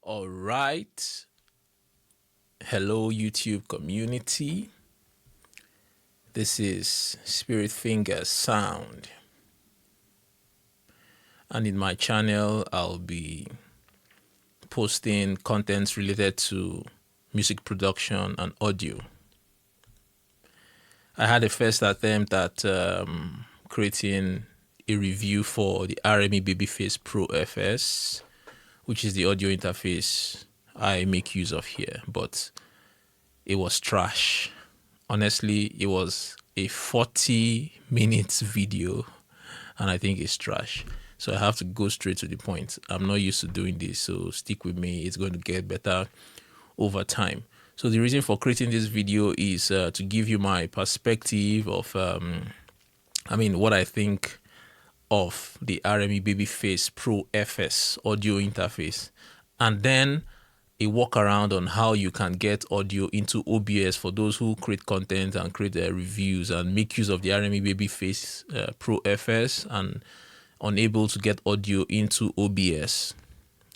All right. Hello, YouTube community. This is Spiritphingaz Sound. And in my channel, I'll be posting contents related to music production and audio. I had a first attempt at creating a review for the RME Babyface Pro FS, which is the audio interface I make use of here, but it was trash. Honestly, it was a 40 minutes video and I think it's trash. So I have to go straight to the point. I'm not used to doing this, so stick with me. It's going to get better over time. So the reason for creating this video is to give you my perspective of, what I think of the RME Babyface Pro FS audio interface, and then a walk around on how you can get audio into OBS for those who create content and create reviews and make use of the RME Babyface Pro FS and unable to get audio into OBS.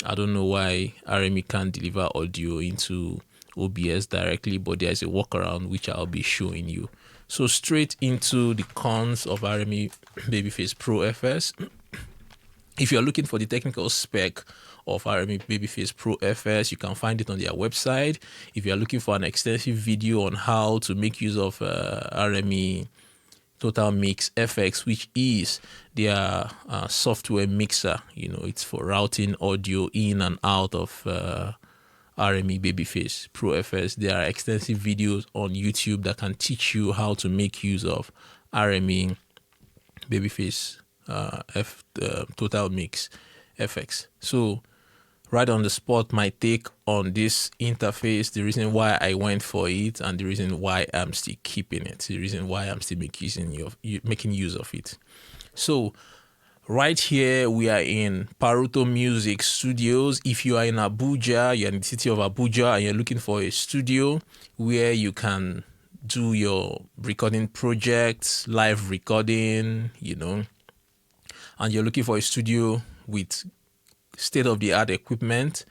I don't know why RME can't deliver audio into OBS directly, but there's a workaround which I'll be showing you. So straight into the cons of RME Babyface Pro FS. If you're looking for the technical spec of RME Babyface Pro FS, you can find it on their website. If you're looking for an extensive video on how to make use of RME TotalMix FX, which is their software mixer, it's for routing audio in and out of RME Babyface Pro FS. There are extensive videos on YouTube that can teach you how to make use of RME Babyface TotalMix FX. So right on the spot, my take on this interface, the reason why I went for it, and the reason why I'm still keeping it, the reason why I'm still making use of it. So right here, we are in Paruto Music Studios. If you are in Abuja, you're in the city of Abuja, and you're looking for a studio where you can do your recording projects, live recording, and you're looking for a studio with state-of-the-art equipment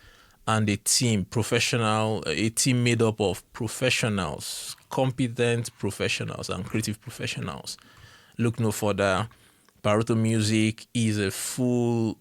and a team made up of professionals, competent professionals and creative professionals, look no further. Paruto Music is a full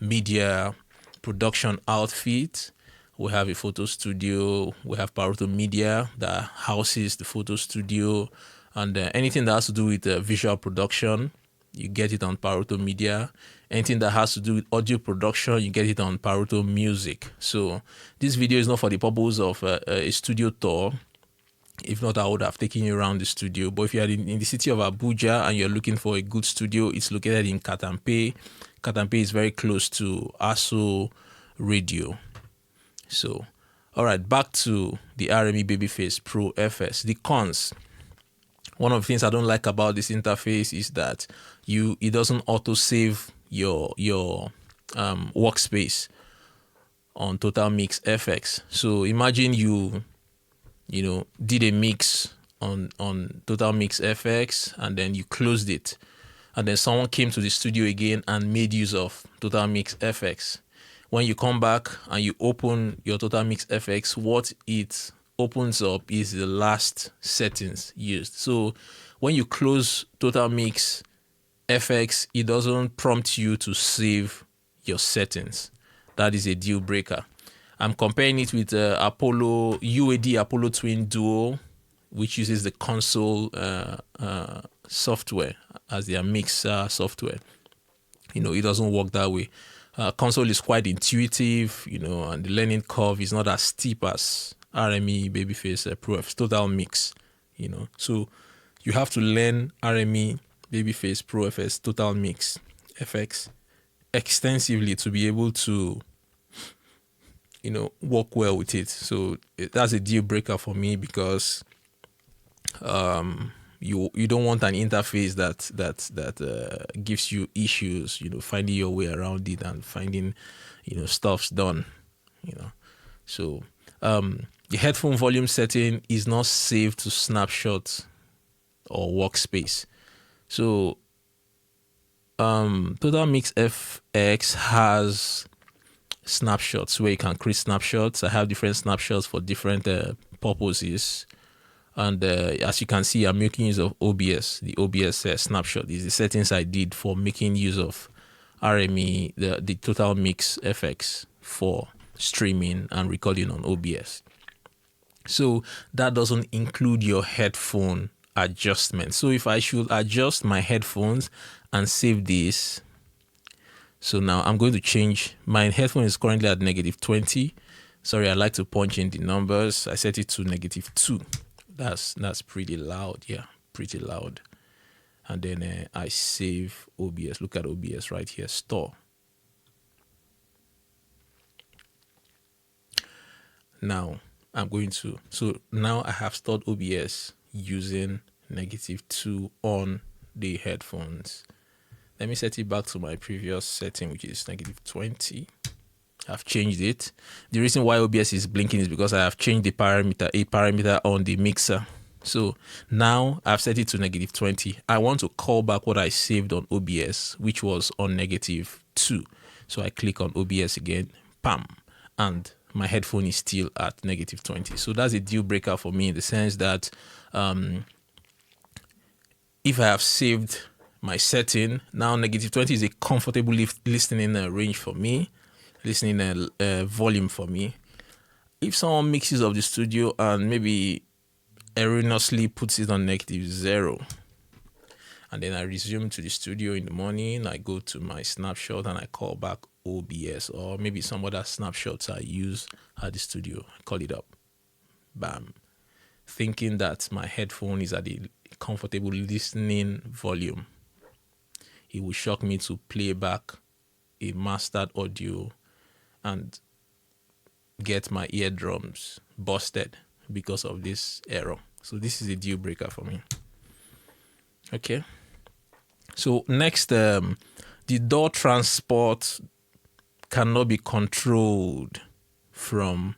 media production outfit. We have a photo studio. We have Paruto Media that houses the photo studio, and anything that has to do with visual production, you get it on Paruto Media. Anything that has to do with audio production, you get it on Paruto Music. So this video is not for the purpose of a studio tour. If not, I would have taken you around the studio. But if you are in the city of Abuja and you're looking for a good studio, it's located in Katampe. Katampe is very close to ASO Radio. So, all right, back to the RME Babyface Pro FS. The cons. One of the things I don't like about this interface is that it doesn't auto-save your workspace on TotalMix FX. So imagine you did a mix on TotalMix FX and then you closed it, and then someone came to the studio again and made use of TotalMix FX. When you come back and you open your TotalMix FX, what it opens up is the last settings used. So when you close TotalMix FX, it doesn't prompt you to save your settings. That is a deal breaker. I'm comparing it with UAD Apollo Twin Duo, which uses the console software as their mixer software. It doesn't work that way. Console is quite intuitive, and the learning curve is not as steep as RME Babyface Pro FS TotalMix, So you have to learn RME Babyface Pro FS TotalMix FX extensively to be able to work well with it. So that's a deal breaker for me, because you don't want an interface that gives you issues, finding your way around it and finding stuff's done. So the headphone volume setting is not saved to snapshot or workspace. So TotalMix FX has snapshots where you can create snapshots. I have different snapshots for different purposes. And as you can see, I'm making use of OBS. The OBS snapshot is the settings I did for making use of RME, the TotalMix FX for streaming and recording on OBS. So that doesn't include your headphone adjustment. So if I should adjust my headphones and save this, so now I'm going to change. My headphone is currently at -20. Sorry, I like to punch in the numbers. I set it to -2. That's pretty loud. Yeah, pretty loud. And then I save OBS. Look at OBS right here, store. Now I'm going to, so now I have stored OBS using -2 on the headphones. Let me set it back to my previous setting, which is -20. I've changed it. The reason why OBS is blinking is because I have changed the parameter, a parameter on the mixer. So now I've set it to -20. I want to call back what I saved on OBS, which was on -2. So I click on OBS again, bam, and my headphone is still at -20. So that's a deal breaker for me in the sense that if I have saved my setting, now -20 is a comfortable listening range for me, listening volume for me. If someone mixes of the studio and maybe erroneously puts it on -0, and then I resume to the studio in the morning, I go to my snapshot and I call back OBS, or maybe some other snapshots I use at the studio, I call it up, bam, thinking that my headphone is at a comfortable listening volume. It will shock me to play back a mastered audio and get my eardrums busted because of this error. So this is a deal breaker for me. Okay. So next, the DAW transport cannot be controlled from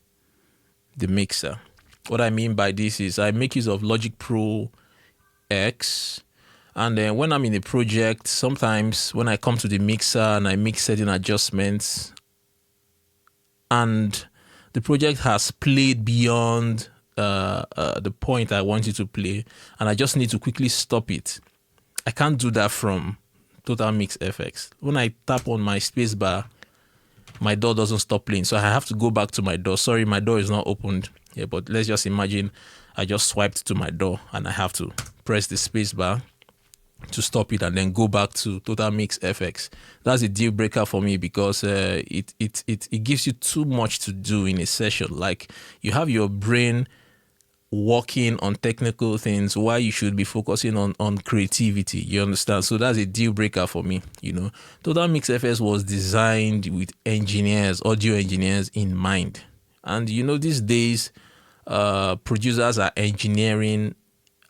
the mixer. What I mean by this is I make use of Logic Pro X, and then when I'm in a project, sometimes when I come to the mixer and I make certain adjustments and the project has played beyond the point I want it to play, and I just need to quickly stop it, I can't do that from TotalMix FX. When I tap on my spacebar, my DAW doesn't stop playing, so I have to go back to my DAW. Sorry, my DAW is not opened here, but let's just imagine I just swiped to my DAW and I have to press the spacebar to stop it and then go back to TotalMix FX. That's a deal breaker for me because it gives you too much to do in a session. Like, you have your brain working on technical things while you should be focusing on creativity. You understand? So that's a deal breaker for me. You know, TotalMix FS was designed with engineers, audio engineers in mind. And you know, these days, producers are engineering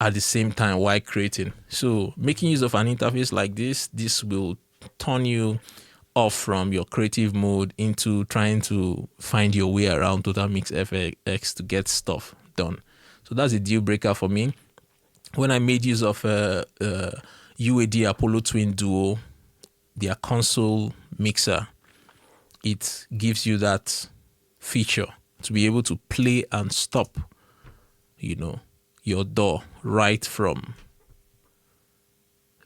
at the same time while creating. So making use of an interface like this will turn you off from your creative mode into trying to find your way around TotalMix FX to get stuff done. So that's a deal breaker for me. When I made use of UAD Apollo Twin Duo, their console mixer, it gives you that feature to be able to play and stop, you know, your DAW right from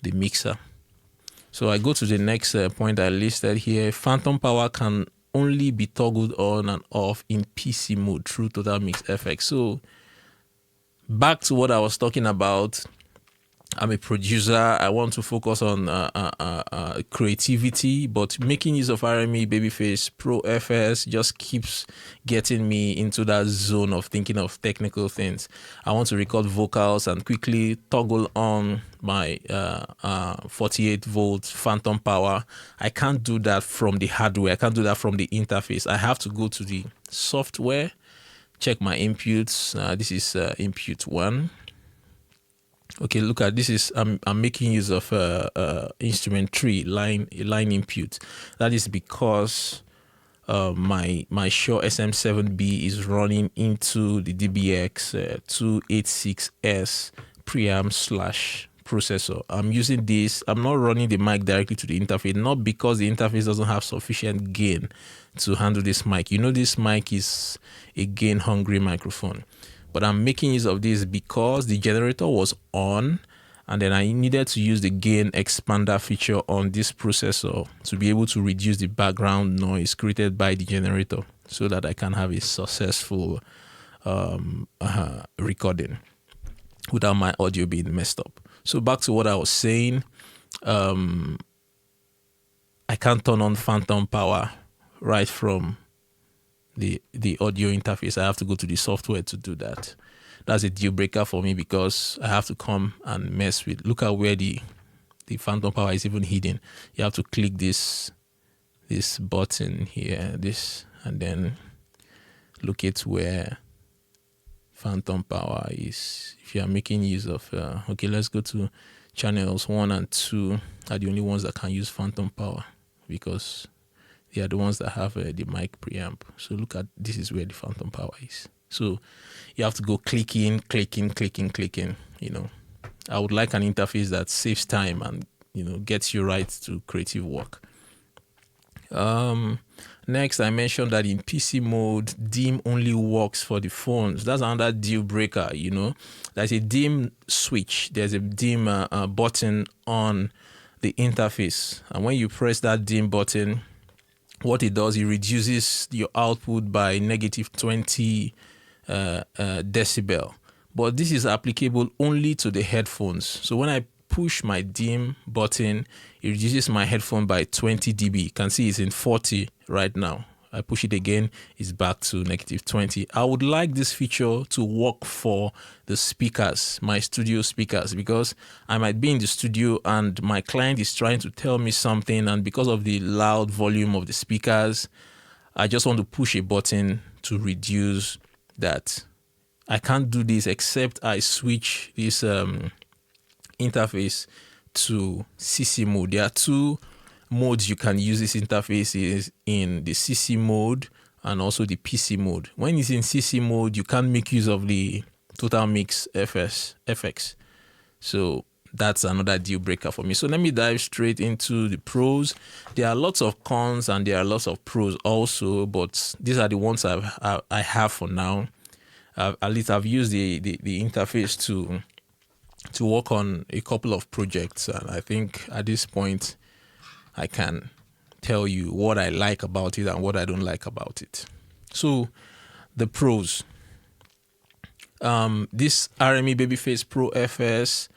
the mixer. So I go to the next point I listed here. Phantom power can only be toggled on and off in PC mode through TotalMix FX. So back to what I was talking about. I'm a producer. I want to focus on creativity, but making use of RME Babyface Pro FS just keeps getting me into that zone of thinking of technical things. I want to record vocals and quickly toggle on my 48-volt phantom power. I can't do that from the hardware. I can't do that from the interface. I have to go to the software, check my inputs. This is input 1. Okay, look at this. Is I'm making use of instrument 3 line input. That is because my Shure SM7B is running into the DBX 286S preamp processor. I'm using this. I'm not running the mic directly to the interface, not because the interface doesn't have sufficient gain to handle this mic. You know, this mic is a gain hungry microphone, but I'm making use of this because the generator was on, and then I needed to use the gain expander feature on this processor to be able to reduce the background noise created by the generator so that I can have a successful recording without my audio being messed up. So back to what I was saying, I can't turn on phantom power right from the audio interface. I have to go to the software to do that. That's a deal breaker for me because I have to come and mess with, look at where the phantom power is even hidden. You have to click this button here, and then locate where phantom power is. If you are making use of, okay, let's go to channels 1 and 2 are the only ones that can use phantom power because they are the ones that have the mic preamp. So look at, this is where the phantom power is. So you have to go clicking, you know. I would like an interface that saves time and, you know, gets you right to creative work. Next, I mentioned that in PC mode, dim only works for the phones. That's another deal breaker, you know. There's a dim switch. There's a dim button on the interface. And when you press that dim button, what it does, it reduces your output by -20 decibel. But this is applicable only to the headphones. So when I push my dim button, it reduces my headphone by 20 dB. You can see it's in 40 right now. I push it again, it's back to -20. I would like this feature to work for the speakers, my studio speakers, because I might be in the studio and my client is trying to tell me something, and because of the loud volume of the speakers, I just want to push a button to reduce that. I can't do this except I switch this interface to CC mode. There are two modes you can use this interface is in the CC mode and also the PC mode. When it's in CC mode, you can't make use of the TotalMix FX. So that's another deal breaker for me. So let me dive straight into the pros. There are lots of cons and there are lots of pros also, but these are the ones I have for now. At least I've used the interface to work on a couple of projects, and I think at this point I can tell you what I like about it and what I don't like about it. So the pros. This RME Babyface Pro FS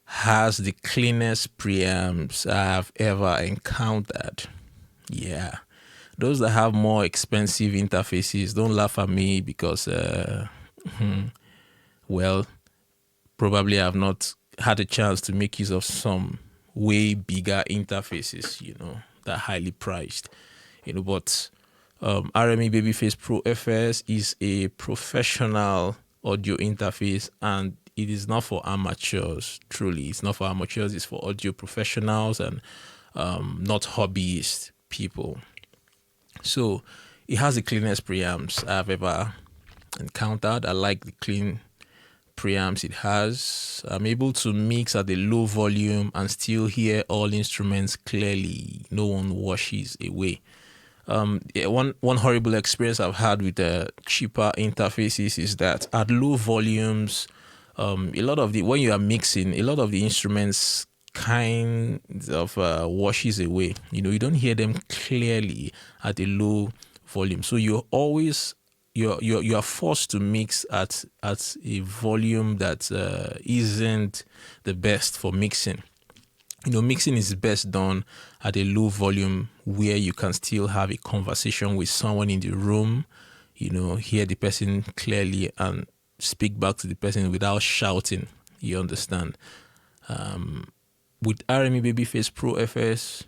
has the cleanest preamps I've ever encountered. Yeah. Those that have more expensive interfaces, don't laugh at me because, well, probably I've not had a chance to make use of some way bigger interfaces, you know, that are highly priced, you know, but RME Babyface Pro FS is a professional audio interface, and it is not for amateurs. Truly, it's not for amateurs. It's for audio professionals and not hobbyist people. So it has the cleanest preamps I've ever encountered. I like the clean preamps it has. I'm able to mix at a low volume and still hear all instruments clearly. No one washes away. One horrible experience I've had with the cheaper interfaces is that at low volumes, a lot of when you are mixing, a lot of the instruments kind of washes away. You know, you don't hear them clearly at a low volume. So you're always you are forced to mix at a volume that isn't the best for mixing. You know, mixing is best done at a low volume where you can still have a conversation with someone in the room, you know, hear the person clearly and speak back to the person without shouting. You understand? With RME Babyface Pro FS,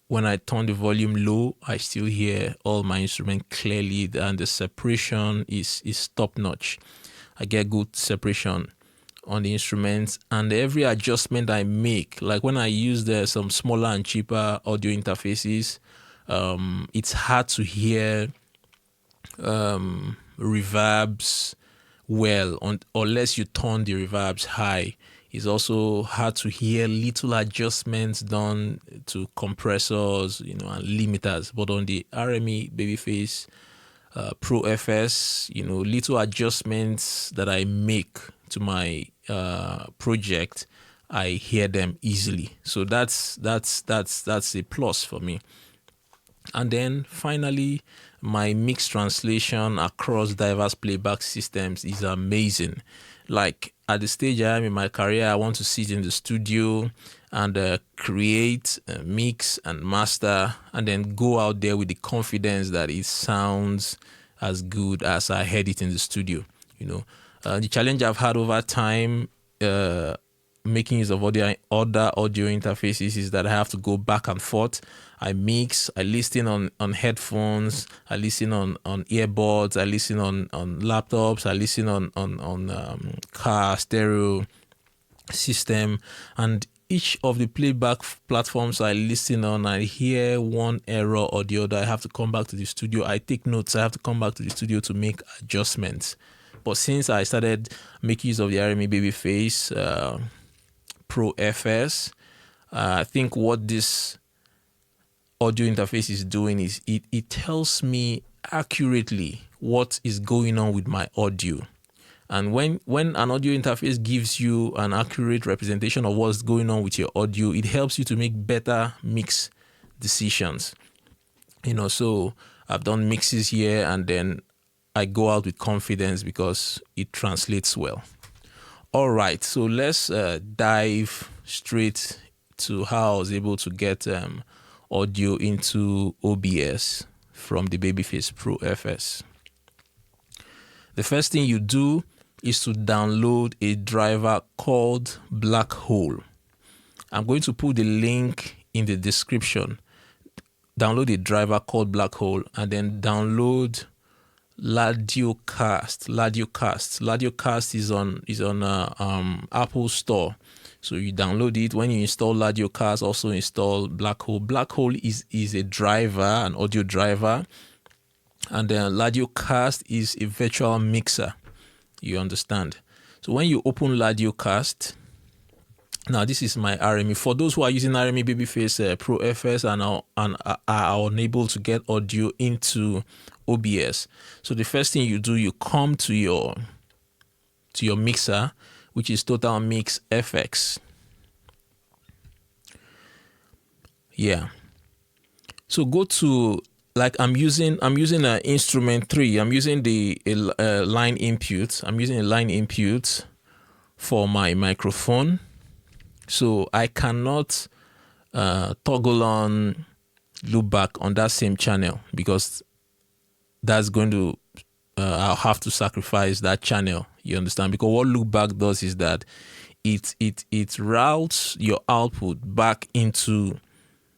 when I turn the volume low, I still hear all my instruments clearly, and the separation is top notch. I get good separation on the instruments, and every adjustment I make, like when I use some smaller and cheaper audio interfaces, it's hard to hear reverbs well unless you turn the reverbs high. It's also hard to hear, little adjustments done to compressors, and limiters. But on the RME Babyface Pro FS, little adjustments that I make to my project, I hear them easily. So that's a plus for me. And then finally, my mix translation across diverse playback systems is amazing. Like at the stage I am in my career, I want to sit in the studio and create, mix and master, and then go out there with the confidence that it sounds as good as I heard it in the studio. The challenge I've had over time making use of other audio interfaces is that I have to go back and forth. I mix, I listen on headphones, I listen on earbuds, I listen on laptops, I listen on car stereo system, and each of the playback platforms I listen on, I hear one error or the other. I have to come back to the studio. I take notes. I have to come back to the studio to make adjustments. But since I started making use of the RME Babyface Pro FS, I think what this audio interface is doing is it tells me accurately what is going on with my audio. And when an audio interface gives you an accurate representation of what's going on with your audio, it helps you to make better mix decisions. So I've done mixes here, and then I go out with confidence because it translates well. All right, so let's dive straight to how I was able to get audio into OBS from the Babyface Pro FS. The first thing you do is to download a driver called BlackHole. I'm going to put the link in the description. Download a driver called BlackHole and then download LadioCast. LadioCast is on Apple Store. So you download it. When you install LadioCast, also install BlackHole. BlackHole is a driver, an audio driver, and then LadioCast is a virtual mixer. You understand? So when you open LadioCast, now this is my RME. For those who are using RME Babyface Pro FS and are unable to get audio into OBS, so the first thing you do, you come to your mixer, which is TotalMix FX. Yeah. So go to, like I'm using an instrument 3. I'm using the line input. I'm using a line input for my microphone. So I cannot toggle on loopback on that same channel because that's going to I'll have to sacrifice that channel. You understand? Because what loopback does is that it routes your output back into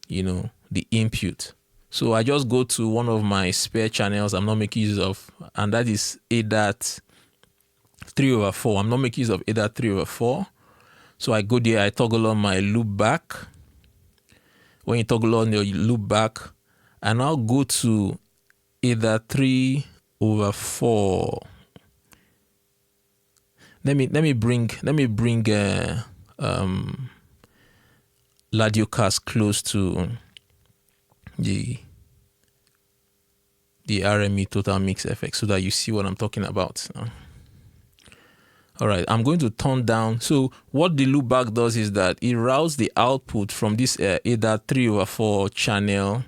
the input. So I just go to one of my spare channels I'm not making use of, and that is ADAT3/4. I'm not making use of ADAT3/4. So I go there, I toggle on my loopback. When you toggle on your loopback, and I'll go to ADAT3/4. Let me bring LadioCast close to the RME TotalMix FX so that you see what I'm talking about. All right, I'm going to turn down. So what the loopback does is that it routes the output from this ADAT3/4 channel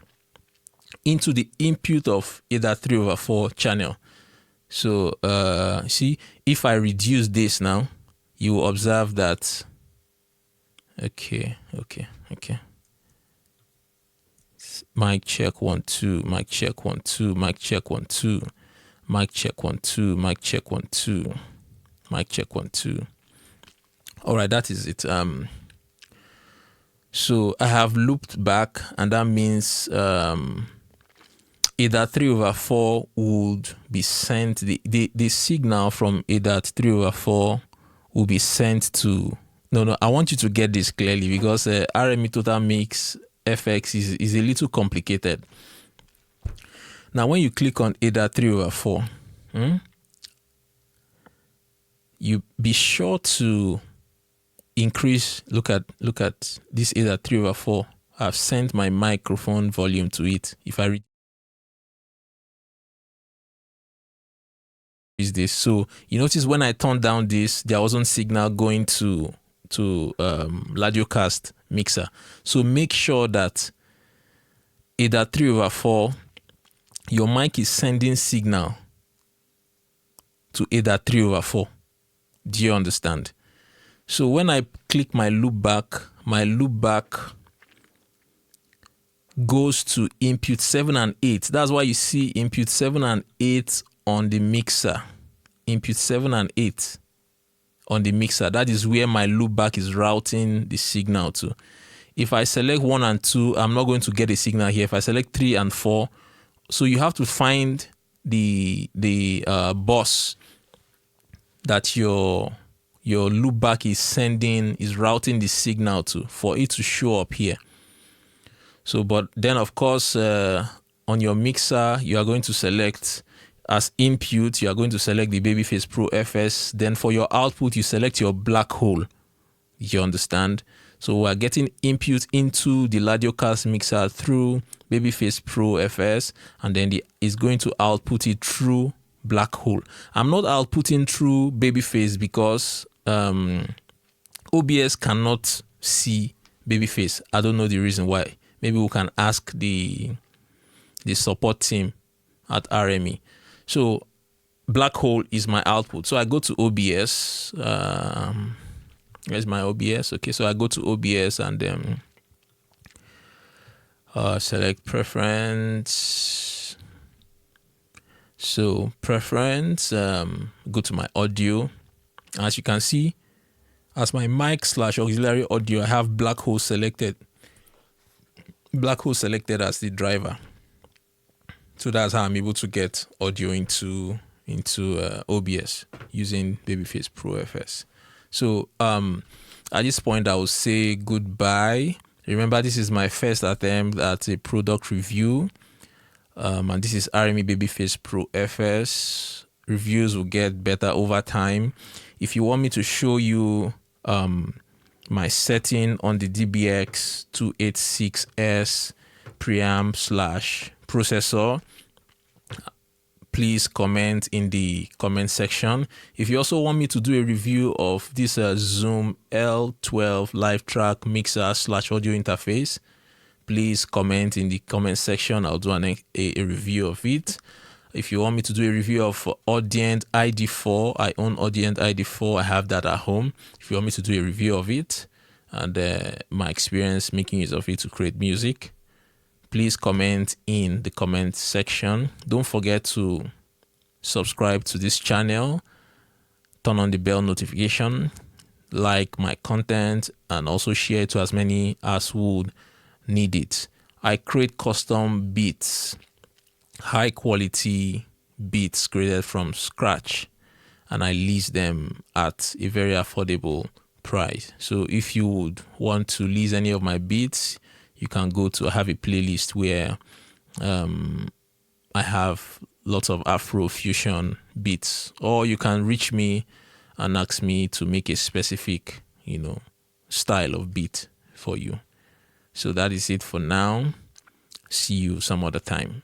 into the input of ADAT3/4 channel. So see, if I reduce this now, you will observe that. Okay. Mic check 1 2. Mic check 1 2. Mic check 1 2. Mic check 1 2. Mic check 1 2. Mic check 1 2. All right, that is it. So I have looped back, and that means ADAT3/4 would be sent. The signal from ADAT3/4 will be sent to. No. I want you to get this clearly because RME TotalMix FX is a little complicated. Now, when you click on ADAT3/4, you be sure to increase, look at this either 3/4. I've sent my microphone volume to it. If I reach this, so you notice when I turned down this, there wasn't signal going to LadioCast mixer. So make sure that either 3/4, your mic is sending signal to either 3/4. Do you understand? So when I click my loop back goes to input 7 and 8. That's why you see input 7 and 8 on the mixer. Input 7 and 8 on the mixer. That is where my loop back is routing the signal to. If I select 1 and 2, I'm not going to get a signal here. If I select 3 and 4, so you have to find the bus that your loopback is routing the signal to for it to show up here. So, but then of course, on your mixer, you are going to select as input, you are going to select the Babyface Pro FS. Then for your output, you select your BlackHole. You understand? So we're getting input into the LadioCast mixer through Babyface Pro FS, and then it's going to output it through BlackHole. I'm not outputting through Babyface because OBS cannot see Babyface. I don't know the reason why. Maybe we can ask the support team at RME. So BlackHole is my output. So I go to OBS. Where's my OBS? Okay, so I go to OBS and then select preference. So preference, go to my audio. As you can see, as my mic/auxiliary audio, I have BlackHole selected. BlackHole selected as the driver. So that's how I'm able to get audio into OBS using Babyface Pro FS. So at this point, I will say goodbye. Remember, this is my first attempt at a product review. And this is RME Babyface Pro FS. Reviews will get better over time. If you want me to show you my setting on the DBX 286S preamp/processor, please comment in the comment section. If you also want me to do a review of this Zoom L12 live track mixer/audio interface, please comment in the comment section. I'll do a review of it. If you want me to do a review of Audient ID4, I own Audient ID4. I have that at home. If you want me to do a review of it and my experience making use of it to create music, please comment in the comment section. Don't forget to subscribe to this channel, turn on the bell notification, like my content, and also share it to as many as would need it. I create custom beats, high quality beats created from scratch, and I lease them at a very affordable price. So if you would want to lease any of my beats, you can go to, I have a playlist where I have lots of Afro fusion beats, or you can reach me and ask me to make a specific, style of beat for you. So that is it for now. See you some other time.